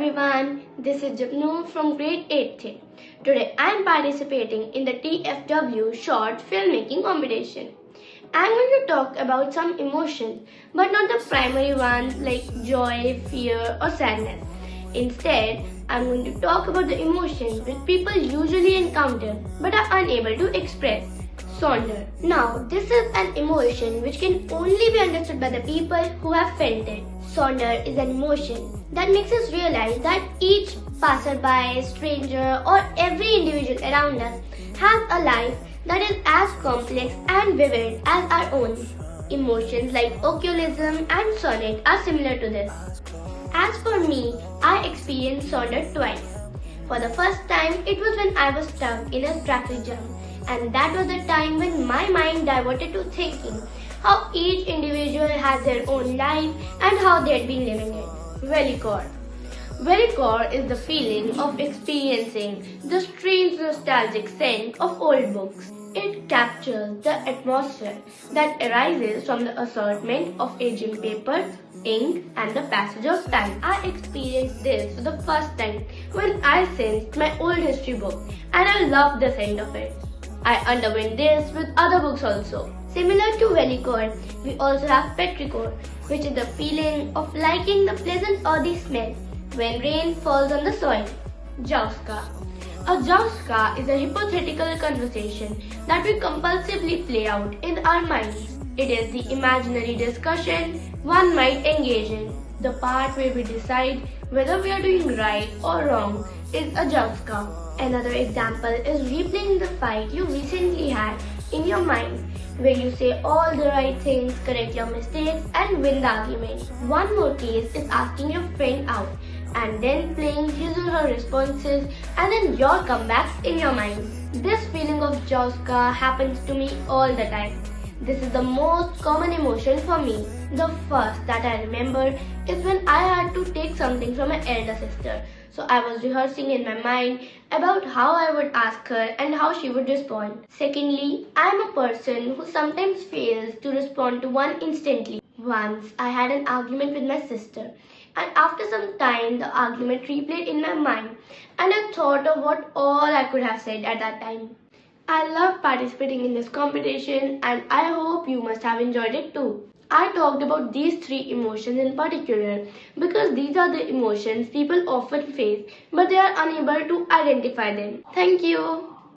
everyone, this is Japnoor from grade 8th. Today I am participating in the TFW short filmmaking competition. I am going to talk about some emotions, but not the primary ones like joy, fear or sadness. Instead, I am going to talk about the emotions which people usually encounter but are unable to express. Sonder. Now, this is an emotion which can only be understood by the people who have felt it. Sonder is an emotion that makes us realize that each passerby, stranger or every individual around us has a life that is as complex and vivid as our own. Emotions like occultism and sonnet are similar to this. As for me, I experienced Sonder twice. For the first time, it was when I was stuck in a traffic jam. And that was the time when my mind diverted to thinking how each individual has their own life and how they had been living it. Velikor. Velikor is the feeling of experiencing the strange nostalgic scent of old books. It captures the atmosphere that arises from the assortment of aging paper, ink and the passage of time. I experienced this for the first time when I sensed my old history book and I loved the scent of it. I underwent this with other books also. Similar to Velikor, we also have Petrichor, which is the feeling of liking the pleasant earthy smell when rain falls on the soil. Jauska. A jauska is a hypothetical conversation that we compulsively play out in our minds. It is the imaginary discussion one might engage in. The part where we decide whether we are doing right or wrong is a jauska. Another example is replaying the fight you recently had in your mind, where you say all the right things, correct your mistakes and win the argument. One more case is asking your friend out and then playing his or her responses and then your comebacks in your mind. This feeling of jauska happens to me all the time. This is the most common emotion for me. The first that I remember is when I had to take something from my elder sister. So I was rehearsing in my mind about how I would ask her and how she would respond. Secondly, I am a person who sometimes fails to respond to one instantly. Once I had an argument with my sister and after some time the argument replayed in my mind and I thought of what all I could have said at that time. I love participating in this competition and I hope you must have enjoyed it too. I talked about these three emotions in particular because these are the emotions people often face but they are unable to identify them. Thank you.